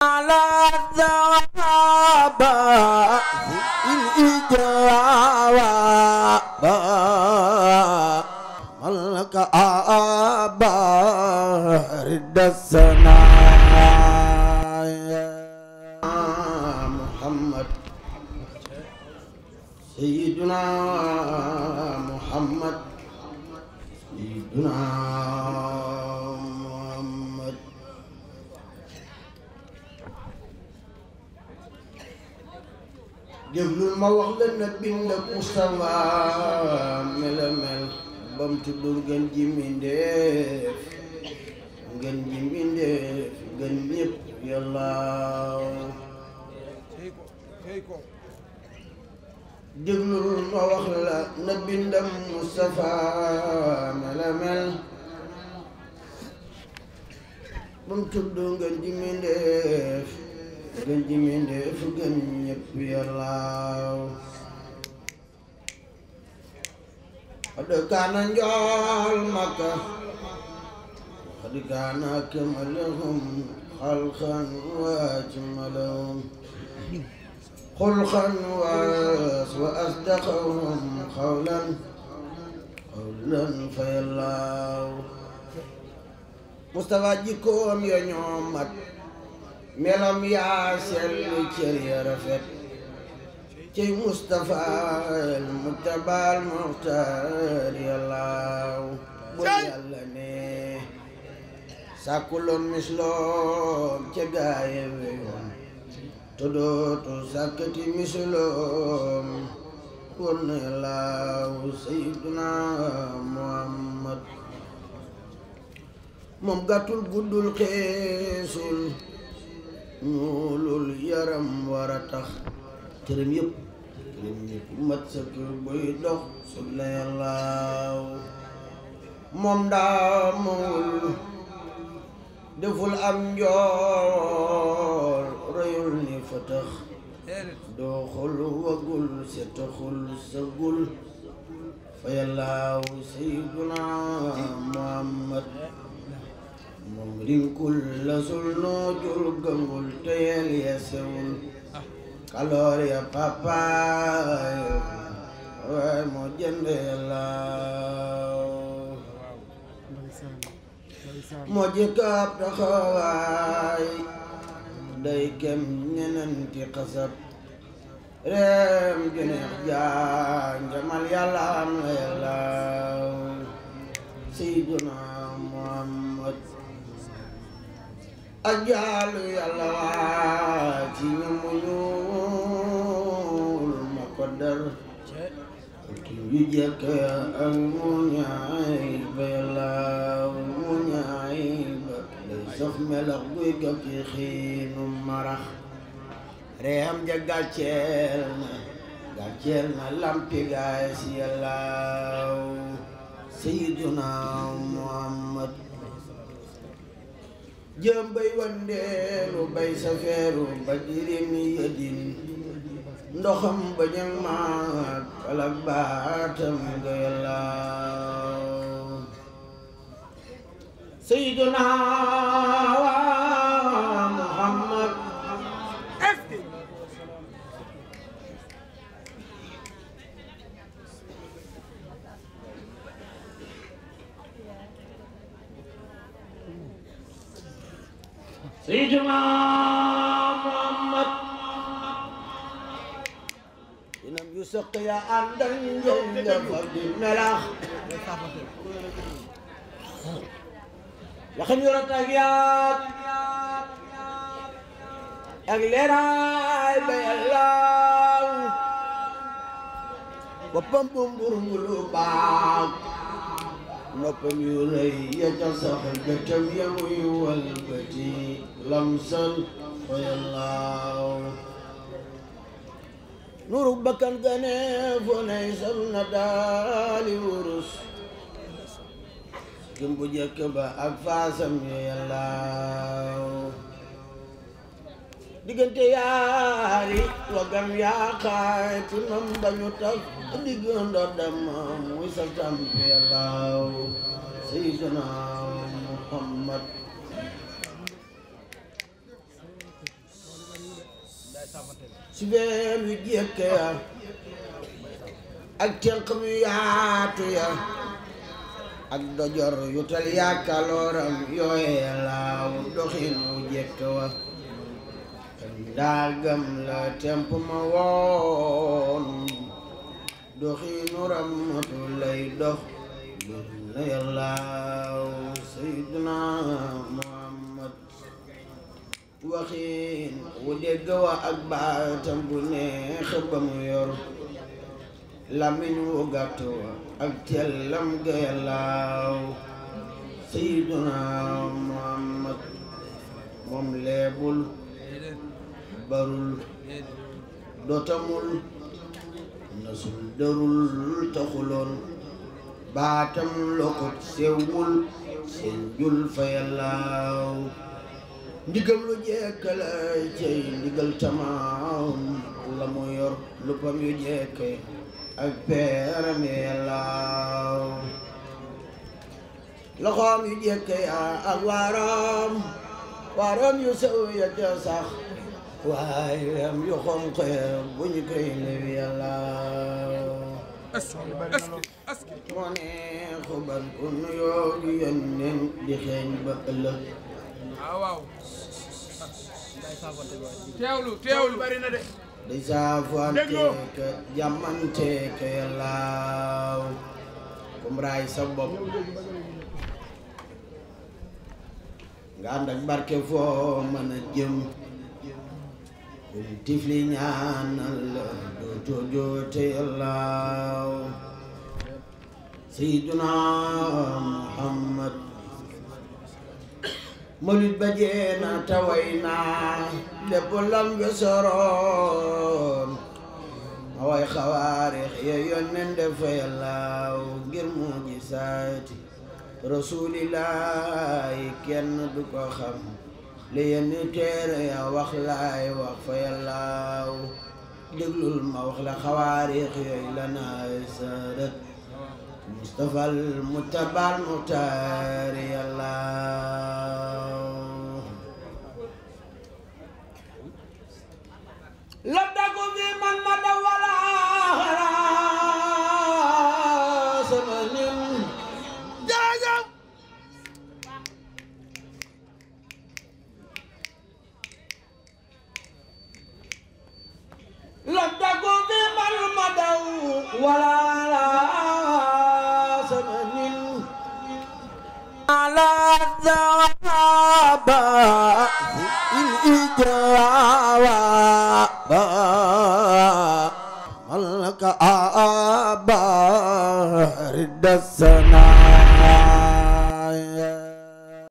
على الذهب الإجابة ملك أبا رد السماء محمد سيدنا محمد سيدنا محمد déglul ma wax la na bind Mustafa melamel bam tuddul gën ji mindeef gën ji mindeef gën ñépp yàlla déglul ma wax la na bindam Mustafa melamel bam tuddul gën ji mindeef gën ji mindeef gën ñépp yàlla xad kaana njool Makka xad kaana akmalahum xalqan wa ajmalahum xulqan wa asdaqahum xawlan fa yàlla Mustafa jikkoom ya ñoo mat melam yaa sell cër ya rafet ci Mustafa al Mujtabal Muxtaar yàllaaw bu yàlla ne sàkkuloon misloom ca gaaye weyoon te dootu sàkkati misloom won na yàllaaw Sayyiduna Muhammad moom gàttul guddul xeesul ñuulul yaram war a tax cërëm yëpp mat sëkk buy dox sut la yàllaaw moom daa mawul deful am njool rëyul ni fa tax dooxul wagul setaxul sagul fa yàllaaw Sayyiduna Muhammad moom rinkul lasul noojul gëngul teyel ya sewul kaloor ya papaay waay moo jënd yàllaaw moo jëkkaab taxawaay day kem ñenenti xasab reem juneex jaan jamal yàlla am la yàllaaw Sayyiduna Muhammad ak jaalu yàlla waa ci ñu mu ñuul ma ko dar ki ñu jekk ak mu ñaay ba yàlla mu ñaay ba lay sox melax guy gab ci xiinu marax reem ja gàcceel na lampi gaay si yàlla Sayyiduna Muhammad jëm bay wandeelu bay safeeru ba jirim yëdin ndoxam ba ñang maag falak baatam ga yàllaaw Sayyiduna Muhammad Sayyiduna Muhammad inam yu sëq ya àndal njël nga far di melax yaxam yu ratak yaat ak leeraay ba yàllaaw boppam bu mburu ngulu baax noppam yu rëy ya ca sax gëtëm ya muy walbati lamsal fa yàllaaw nuru bakkan gane fu nay sal na daali wurus gëm bu jëkk ba ak faasam ya yàllaaw diggante yaari wagam yaa xaay ci mam bañu taf digg ndoddam muy sa tamp yàllaaw Sayyiduna Muhammad si been wi jekk ya ak tenq mi yaatu ya ak dojor yu tal yàkkalooram yooye laaw doxin wu jekk wa daagam la temp ma woon doxinu ramatu lay dox na yàllaaw sayyiduna Muhammad waxin wu dégg wa ak baatam bu neex ba mu yor lamiñ wu gàtt wa ak tellam ga yàllaaw sayyiduna Muhammad moom leebul barul dootamul nasul darul taxuloon baatam lokot sewul seen jul fa yàllaaw ndigam lu jekkala cey ndigal tamaam la mu yor luppam yu jekke ak peeram yàllaaw loxoom yu jekke yaa ak waaram yu sew ya ca sax waaye am yu xonq bu ñu koy lewi yàllaaw moo ne xuban ku nuyoo gi yónneen di xeeñ ba ëllëg teewlu bari na de di saafanteeka jàmmanteeka yàllaaw kum raay sa bopp nga ànd ak barke foo mën a jëm kum tifli ñaanal la dootoo joote yàllaaw sayyiduna Muhammad malit ba jeena taway naa lépp lam wesoroon away xawaarix ya yónneen defa yàllaaw ngir mujisaati rasuulillaahi kenn du ko xam li yenn teere ya wax laay wax fa yàllaaw déglul ma wax la xawaarix yooyu la naay sadat Mustafa al mutabal mutaari yàllaaw labdaku fi man ma dawala sama nin jaajëf labdaku fi man ma dawala على الذهب الإجابة ملك أبا رد السنايا